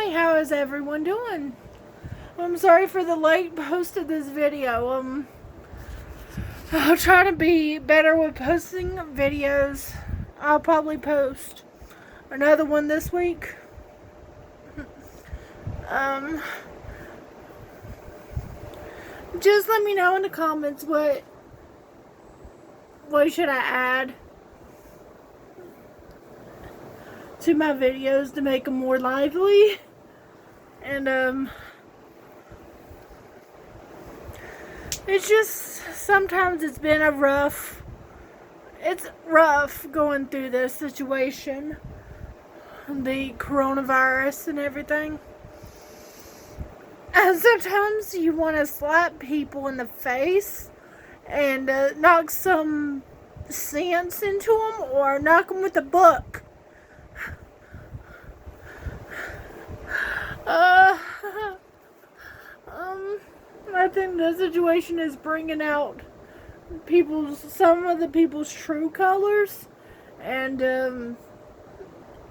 Hi, how is everyone doing? I'm sorry for the late post of this video. I'll try to be better with posting videos. I'll probably post another one this week. Just let me know in the comments what should I add to my videos to make them more lively. And it's just sometimes it's been it's rough going through this situation, the coronavirus and everything. And sometimes you want to slap people in the face and knock some sense into them, or knock them with a book. I think the situation is bringing out some of the people's true colors, and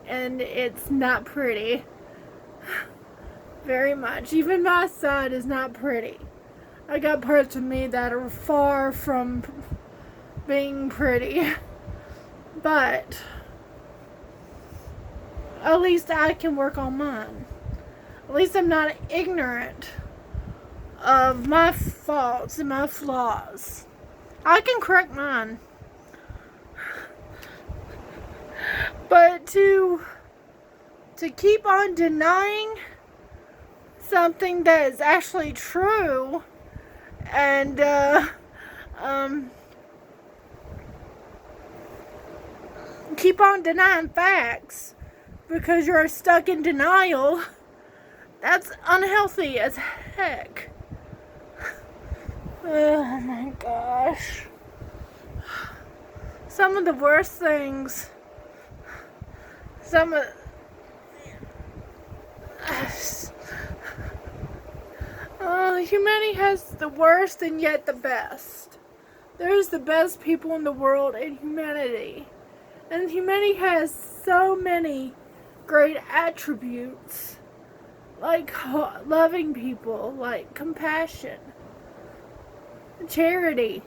it's not pretty. Very much. Even my side is not pretty. I got parts of me that are far from being pretty. But at least I can work on mine. At least I'm not ignorant of my faults and my flaws. I can correct mine. But to keep on denying something that is actually true, and keep on denying facts because you're stuck in denial, that's unhealthy as heck. Oh my gosh. Some of the worst things, humanity has the worst and yet the best. There's the best people in the world in humanity. And humanity has so many great attributes, like loving people, like compassion, charity.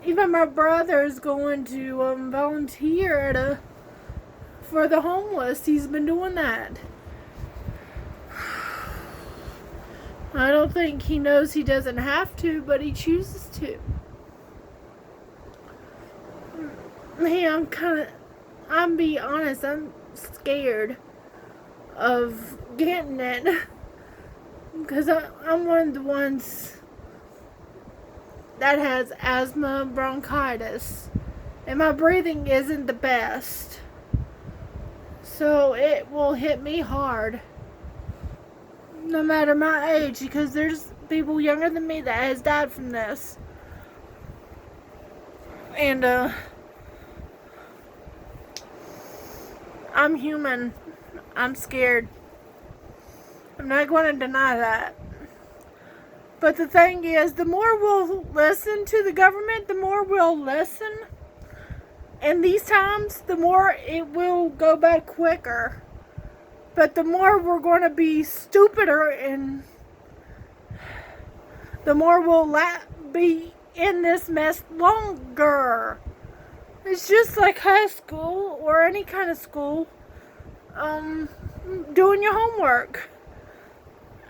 Even my brother is going to volunteer for the homeless. He's been doing that. I don't think he knows he doesn't have to, but he chooses to. Hey, I'm being honest, I'm scared of getting it. Because I'm one of the ones that has asthma, bronchitis, and my breathing isn't the best. So it will hit me hard, no matter my age, because there's people younger than me that has died from this. And I'm human. I'm scared. I'm not going to deny that. But the thing is, the more we'll listen to the government, the more we'll listen. And these times, the more it will go back quicker. But the more we're going to be stupider, and the more we'll be in this mess longer. It's just like high school or any kind of school, doing your homework.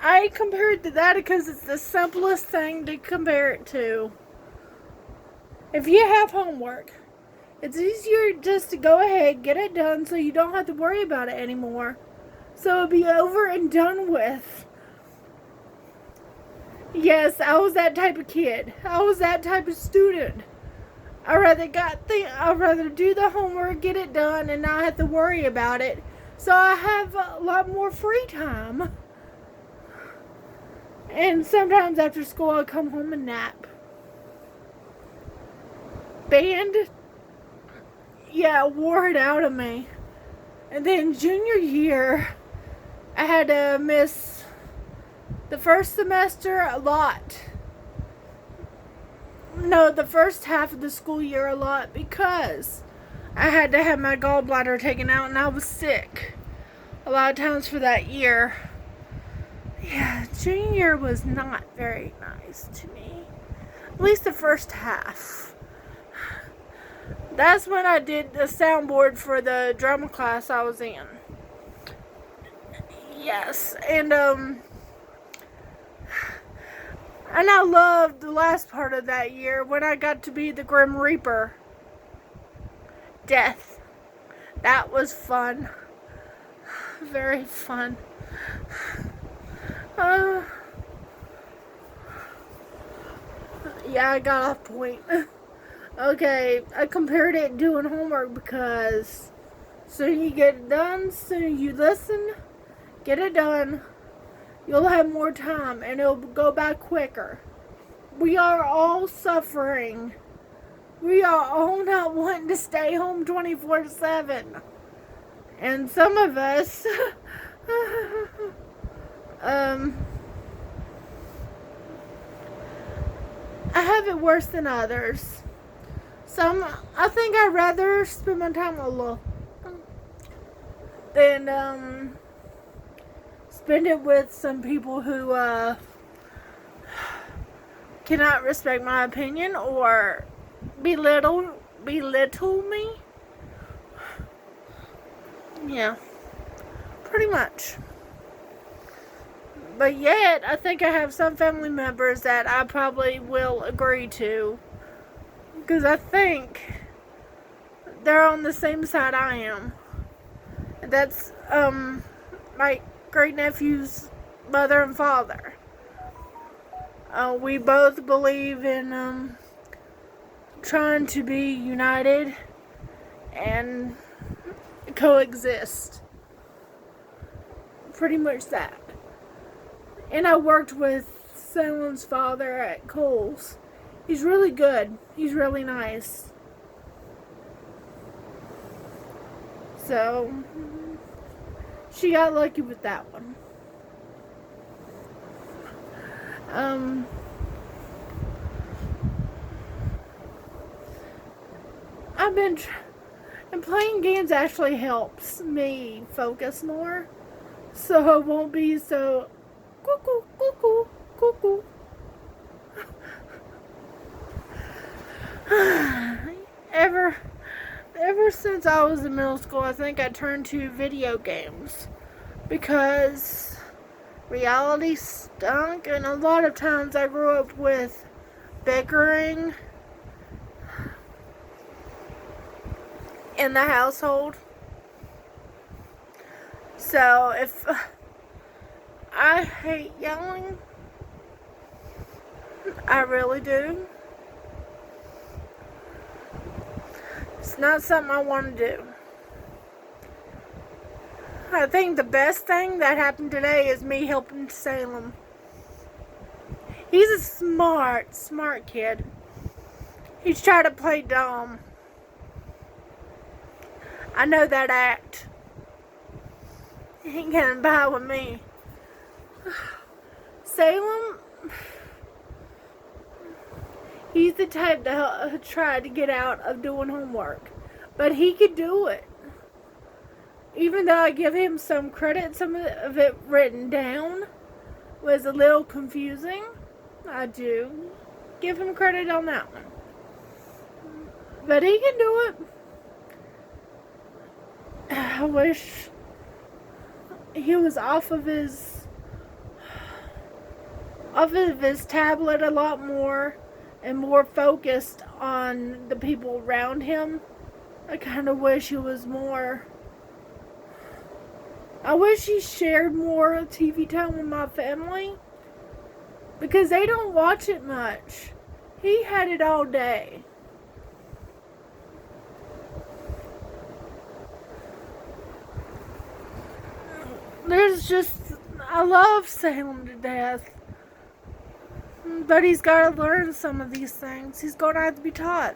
I compare it to that because it's the simplest thing to compare it to. If you have homework, it's easier just to go ahead, get it done, so you don't have to worry about it anymore. So it'll be over and done with. Yes, I was that type of kid. I was that type of student. I'd rather do the homework, get it done, and not have to worry about it. So I have a lot more free time. And sometimes after school, I'll come home and nap. Band, wore it out of me. And then junior year, I had to miss the first semester a lot. No, the first half of the school year a lot, because I had to have my gallbladder taken out and I was sick. a lot of times for that year. Yeah, junior year was not very nice to me. At least the first half. That's when I did the soundboard for the drama class I was in. Yes, and I loved the last part of that year when I got to be the Grim Reaper. Death. That was fun. Very fun. Yeah, I got off point. Okay, I compared it doing homework because soon you get it done, soon you listen, get it done, you'll have more time and it'll go by quicker. We are all suffering. We are all not wanting to stay home 24/7. And some of us I have it worse than others. I think I'd rather spend my time alone than spend it with some people who cannot respect my opinion or belittle me. Yeah, pretty much. But yet, I think I have some family members that I probably will agree to. Because I think they're on the same side I am. That's my great nephew's mother and father. We both believe in trying to be united and coexist. Pretty much that. And I worked with Salem's father at Kohl's. He's really good. He's really nice. So, she got lucky with that one. And playing games actually helps me focus more. So it won't be so cuckoo, cuckoo, cuckoo. Ever since I was in middle school, I think I turned to video games because reality stunk, and a lot of times I grew up with bickering in the household. So if I hate yelling, I really do. It's not something I want to do. I think the best thing that happened today is me helping Salem. He's a smart kid. He's trying to play dumb. I know that act. He ain't getting by with me. Salem, he's the type to try to get out of doing homework. But he could do it. Even though I give him some credit, some of it written down was a little confusing. I do give him credit on that one. But he can do it. I wish he was off of his tablet a lot more and more focused on the people around him. I kind of wish he was more. I wish he shared more TV time with my family because they don't watch it much. He had it all day. I love Salem to death. But he's got to learn some of these things. He's going to have to be taught.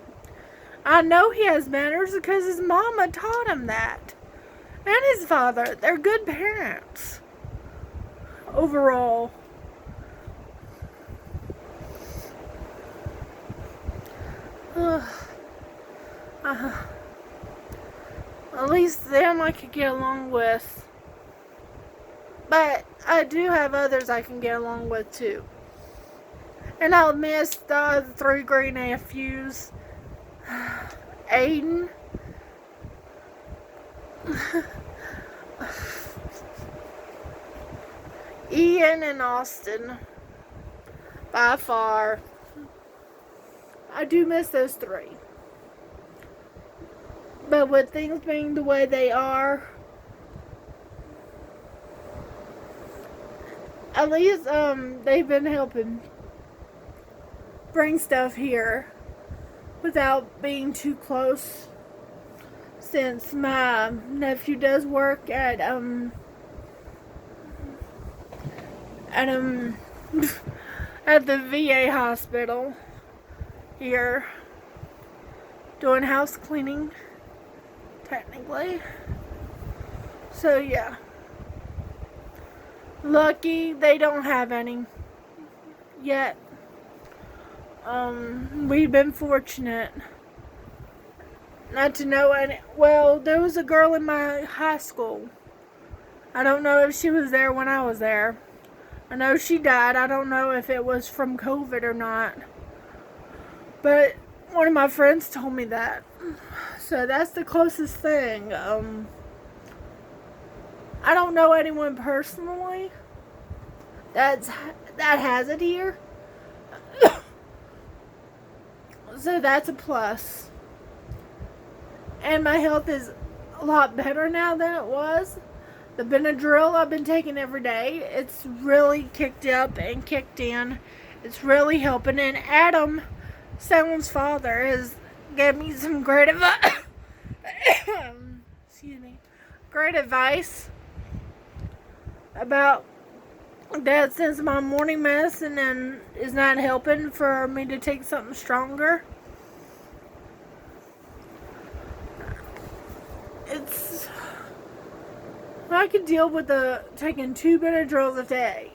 I know he has manners because his mama taught him that. And his father. They're good parents. Overall. At least them I could get along with. But I do have others I can get along with too. And I'll miss the 3 green nephews. Aiden. Ian and Austin. By far. I do miss those 3. But with things being the way they are, at least they've been helping bring stuff here without being too close, since my nephew does work at at the VA hospital here doing house cleaning technically. So yeah, lucky they don't have any yet. We've been fortunate not to know any. Well, there was a girl in my high school. I don't know if she was there when I was there. I know she died. I don't know if it was from COVID or not. But one of my friends told me that. So that's the closest thing. I don't know anyone personally that has it here. So that's a plus. And my health is a lot better now than it was. The Benadryl I've been taking every day, it's really kicked up and kicked in. It's really helping. And Adam, Salmon's father, has given me some great advice. Excuse me. Great advice about that, since my morning medicine is not helping, for me to take something stronger. I could deal with taking 2 Benadryls a day.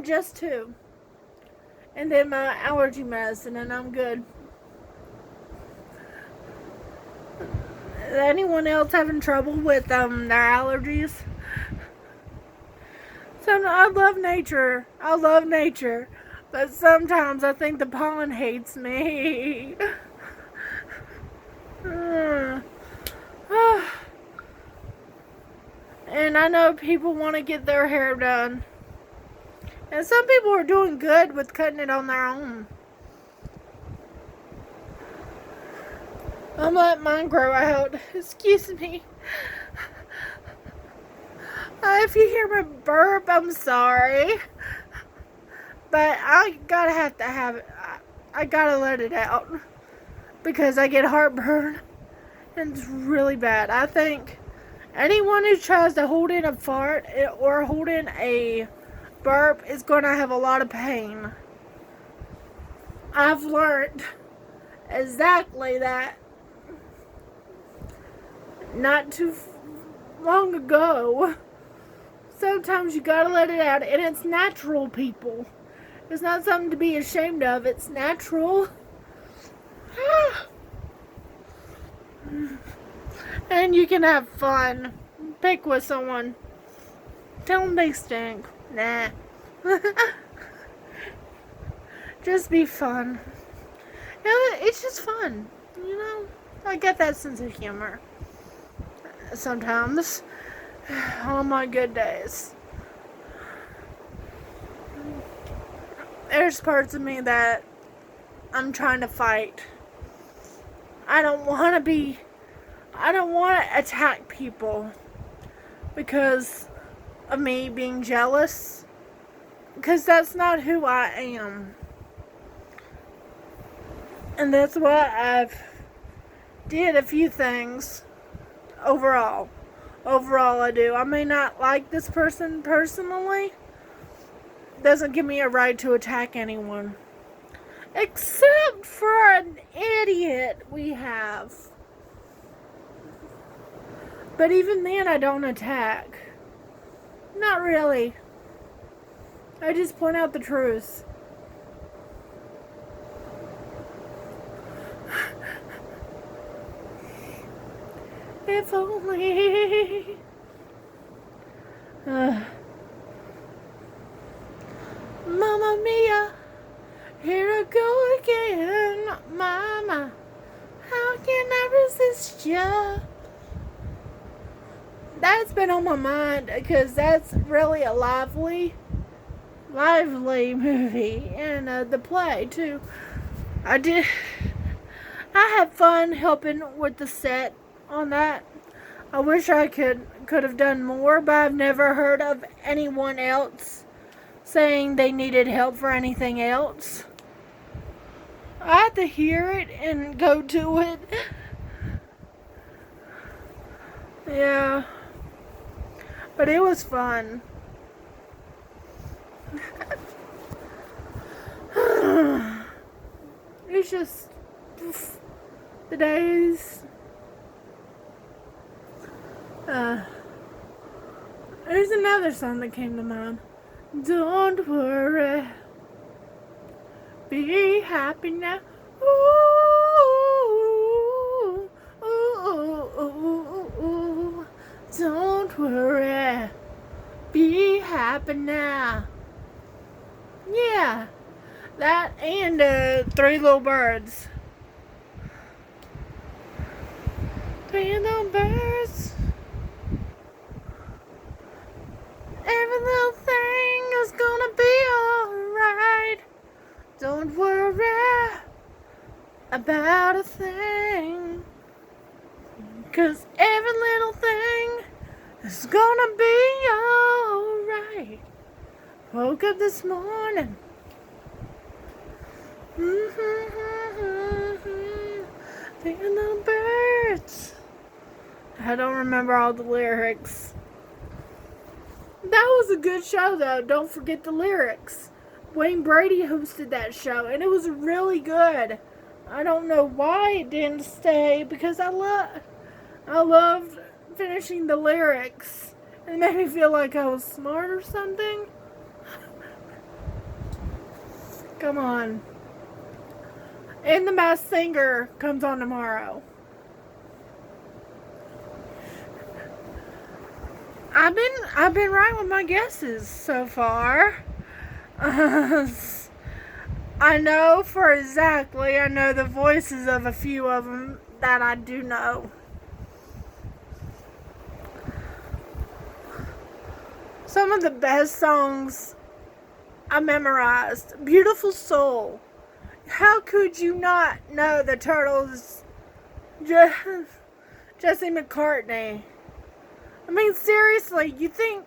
Just 2. And then my allergy medicine, and I'm good. Is anyone else having trouble with their allergies? So I love nature. I love nature. But sometimes I think the pollen hates me. And I know people want to get their hair done. And some people are doing good with cutting it on their own. I'm letting mine grow out. Excuse me. If you hear me burp, I'm sorry. But I I gotta let it out. Because I get heartburn. And it's really bad. I think anyone who tries to hold in a fart or hold in a burp is going to have a lot of pain. I've learned exactly that not too long ago. Sometimes you gotta let it out, and it's natural, people. It's not something to be ashamed of. It's natural. And you can have fun. Pick with someone. Tell them they stink. Nah. Just be fun. It's just fun. You know? I get that sense of humor. Sometimes. On my good days. There's parts of me that I'm trying to fight. I don't want to attack people because of me being jealous. Because that's not who I am. And that's why I've did a few things overall. Overall, I do. I may not like this person personally. Doesn't give me a right to attack anyone. Except for an idiot we have. But even then, I don't attack. Not really. I just point out the truth. If only Uh, Mamma mia, here I go again. Mama, how can I resist ya? That's been on my mind because that's really a lively movie, and the play too. I had fun helping with the set on that. I wish I could have done more, but I've never heard of anyone else saying they needed help for anything else. I had to hear it and go to it. Yeah. But it was fun. It's just the days. There's another song that came to mind. Don't worry, be happy now. Ooh, ooh, ooh, ooh. Don't worry, be happy now. Yeah, that and Three Little Birds. Three little birds. Every little thing is gonna be alright. Don't worry about a thing, 'cause every little thing is gonna be alright. Woke up this morning. Three little birds. I don't remember all the lyrics. That was a good show, though. Don't forget the lyrics. Wayne Brady hosted that show, and it was really good. I don't know why it didn't stay, because I loved finishing the lyrics. It made me feel like I was smart or something. Come on. And The Masked Singer comes on tomorrow. I've been right with my guesses so far. I know the voices of a few of them that I do know. Some of the best songs I memorized. Beautiful Soul. How could you not know the Turtles? Jesse McCartney. I mean, seriously, you think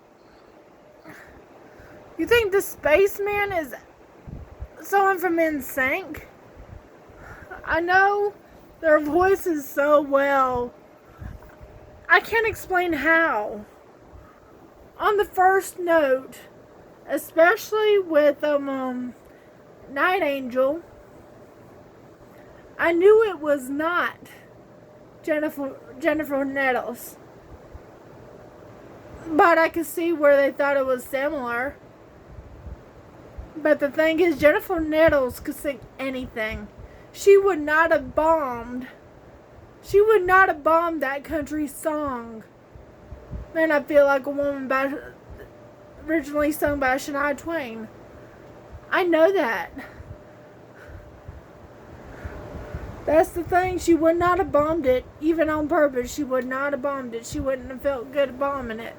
the spaceman is someone from NSYNC? I know their voices so well. I can't explain how. On the first note, especially with Night Angel, I knew it was not Jennifer Nettles. But I could see where they thought it was similar. But the thing is, Jennifer Nettles could sing anything. She would not have bombed that country song. Man, I Feel Like a Woman originally sung by Shania Twain. I know that. That's the thing. She would not have bombed it, even on purpose. She would not have bombed it. She wouldn't have felt good bombing it.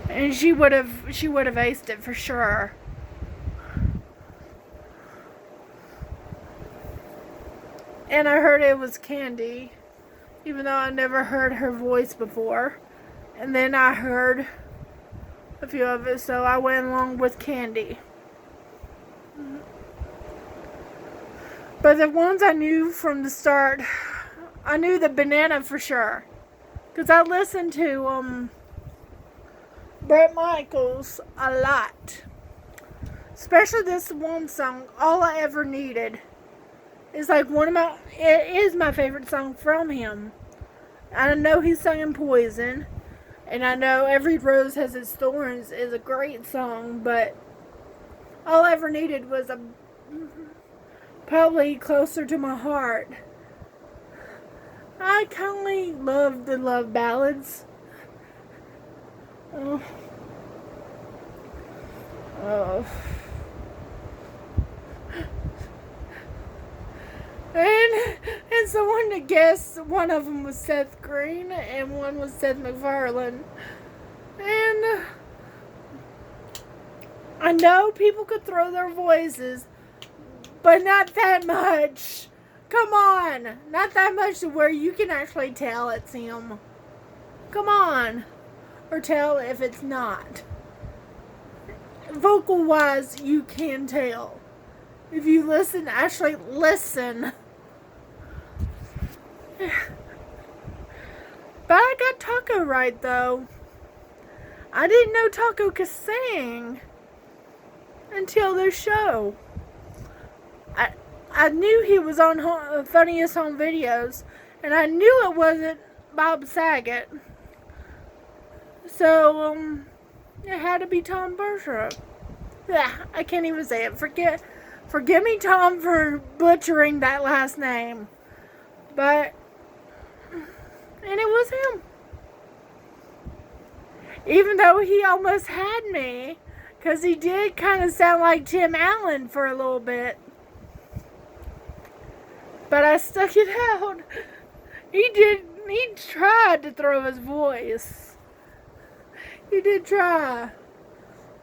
And she would have aced it for sure. And I heard it was Candy, even though I never heard her voice before. And then I heard a few of it, so I went along with Candy. But the ones I knew from the start, I knew the Banana for sure. Because I listened to Bret Michaels a lot. Especially this one song, All I Ever Needed. It's like it is my favorite song from him. I know he's singing Poison. And I know Every Rose Has Its Thorns is a great song, but All I Ever Needed was probably closer to my heart. I kind of love the love ballads. Oh. Oh. And someone to guess, one of them was Seth Green and one was Seth MacFarlane. And I know people could throw their voices, but not that much. Come on. Not that much to where you can actually tell it's him. Come on. Or tell if it's not. Vocal wise, you can tell. If you listen, actually listen. But I got Taco right, though. I didn't know Taco could sing until this show. I knew he was on Funniest Home Videos, and I knew it wasn't Bob Saget. So, it had to be Tom Bergeron. Yeah, I can't even say it. Forgive me, Tom, for butchering that last name. But, and it was him. Even though he almost had me, because he did kind of sound like Tim Allen for a little bit. But I stuck it out. He tried to throw his voice. He did try.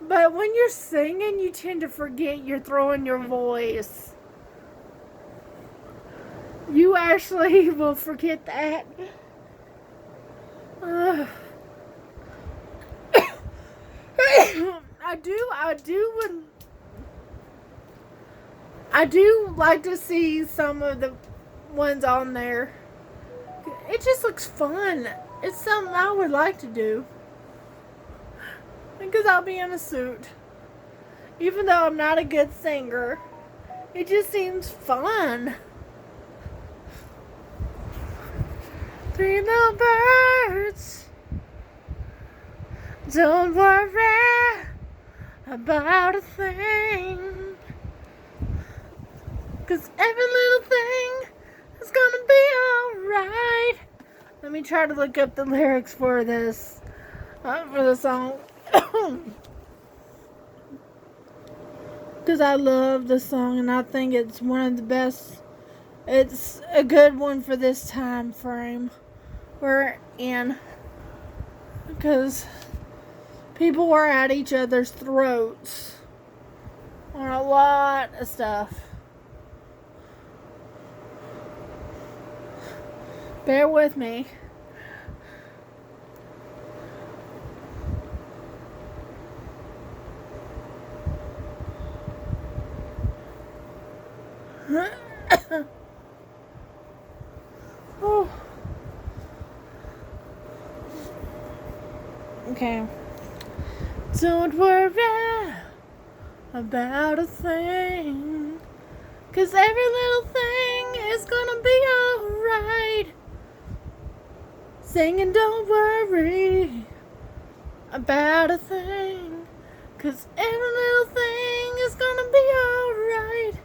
But when you're singing, you tend to forget you're throwing your voice. You actually will forget that. I do like to see some of the ones on there. It just looks fun. It's something I would like to do. Because I'll be in a suit. Even though I'm not a good singer, it just seems fun. Three little birds, don't worry about a thing, 'cause every little thing is gonna be alright. Let me try to look up the lyrics for this, for the song. Because I love the song and I think it's one of the best. It's a good one for this time frame we're in. Because people were at each other's throats on a lot of stuff. Bear with me. Oh. Okay. Don't worry about a thing, 'cause every little thing is gonna be alright. Singing don't worry about a thing, 'cause every little thing is gonna be alright.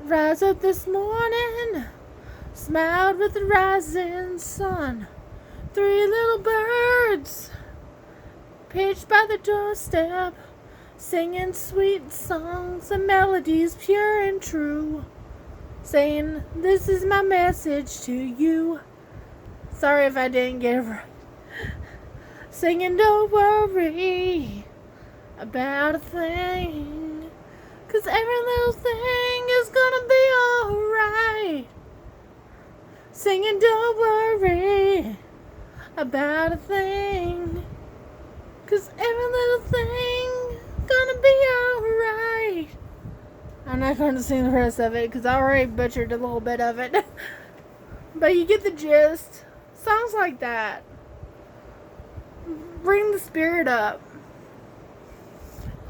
Rise up this morning, smiled with the rising sun. Three little birds pitched by the doorstep, singing sweet songs and melodies pure and true, saying, this is my message to you. Sorry if I didn't get it right. Singing, don't worry about a thing, 'cause every little thing is gonna be alright. Singing, don't worry about a thing, 'cause every little thing gonna be alright. I'm not going to sing the rest of it because I already butchered a little bit of it. But you get the gist. Songs like that bring the spirit up.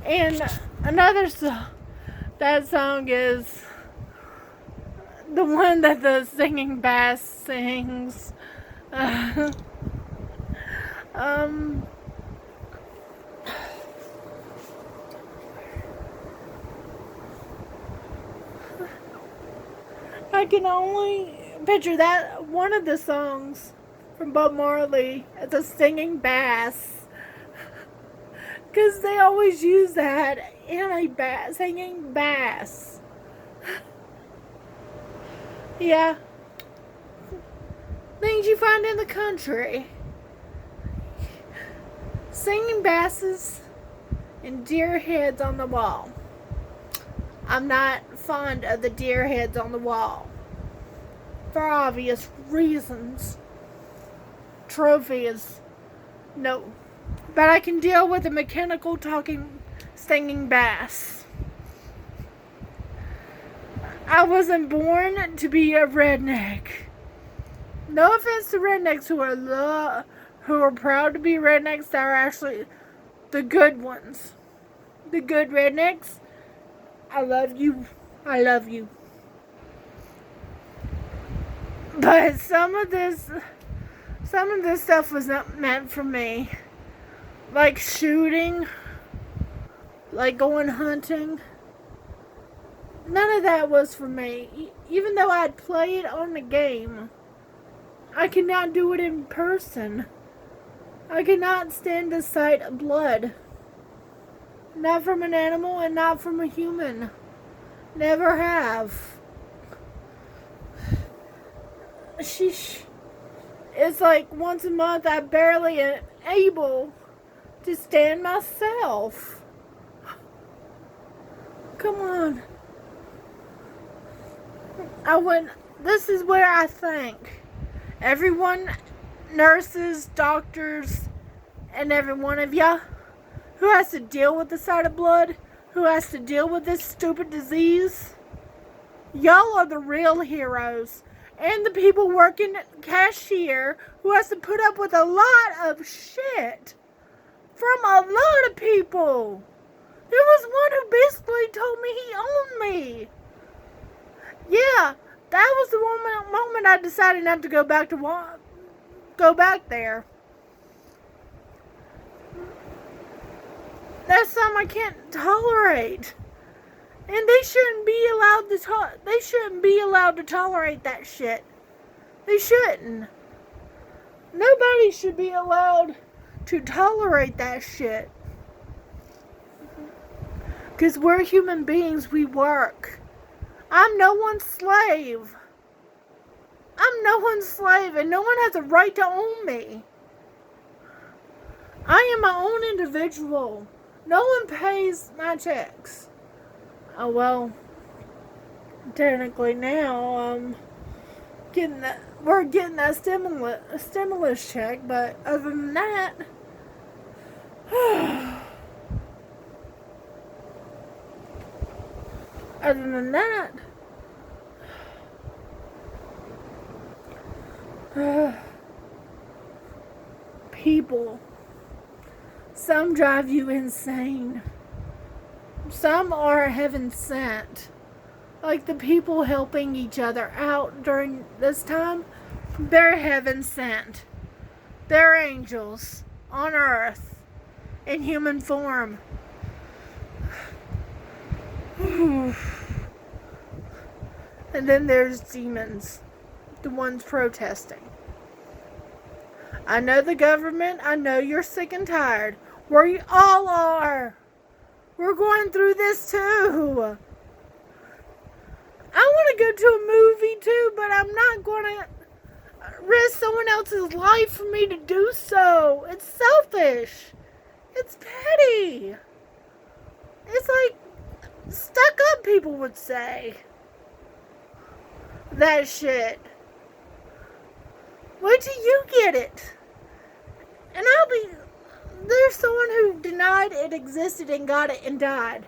And another song, that song is the one that the singing bass sings. I can only picture that one of the songs from Bob Marley as a singing bass. Because they always use that in a bass, singing bass. Yeah. Things you find in the country. Singing basses and deer heads on the wall. I'm not fond of the deer heads on the wall. For obvious reasons. Trophies. No. But I can deal with a mechanical talking, singing bass. I wasn't born to be a redneck. No offense to rednecks who are proud to be rednecks. They're actually the good ones. The good rednecks. I love you. I love you. But some of this stuff was not meant for me. Like shooting, like going hunting. None of that was for me. Even though I'd played on the game, I could not do it in person. I could not stand the sight of blood. Not from an animal and not from a human. Never have. Sheesh. It's like once a month I'm barely able to stand myself. Come on. This is where I think everyone, nurses, doctors, and every one of ya who has to deal with the sight of blood, who has to deal with this stupid disease, y'all are the real heroes. And the people working cashier who has to put up with a lot of shit from a lot of people. There was one who basically told me he owned me. Yeah, that was the moment I decided not to go back there. That's something I can't tolerate. And they shouldn't be allowed to tolerate that shit. They shouldn't. Nobody should be allowed to tolerate that shit. Because we're human beings, we work. I'm no one's slave. I'm no one's slave, and no one has a right to own me. I am my own individual. No one pays my checks. Oh well, technically now we're getting that stimulus check, but other than that, people, some drive you insane. Some are heaven sent. Like the people helping each other out during this time, they're heaven sent. They're angels on earth in human form. And then there's demons, the ones protesting. I know the government, I know you're sick and tired. We all are. We're going through this too. I want to go to a movie too, but I'm not going to risk someone else's life for me to do so. It's selfish. It's petty. It's like stuck up people would say. That shit. Wait till you get it. And there's someone who denied it existed and got it and died.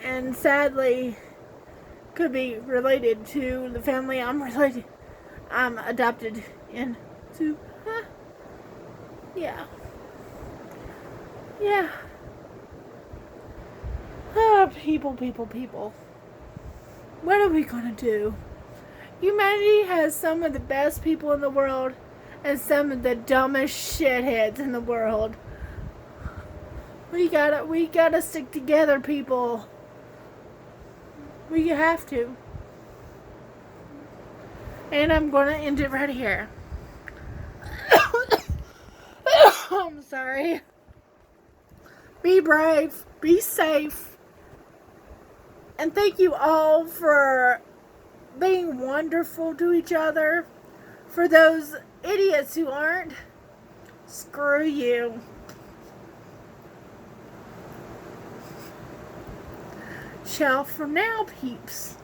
And sadly, could be related to the family I'm adopted into. Yeah. Yeah. People. What are we gonna do? Humanity has some of the best people in the world and some of the dumbest shitheads in the world. We gotta stick together, people. We have to. And I'm gonna end it right here. I'm sorry. Be brave. Be safe. And thank you all for being wonderful to each other. For those idiots who aren't, screw you. Ciao for now, peeps.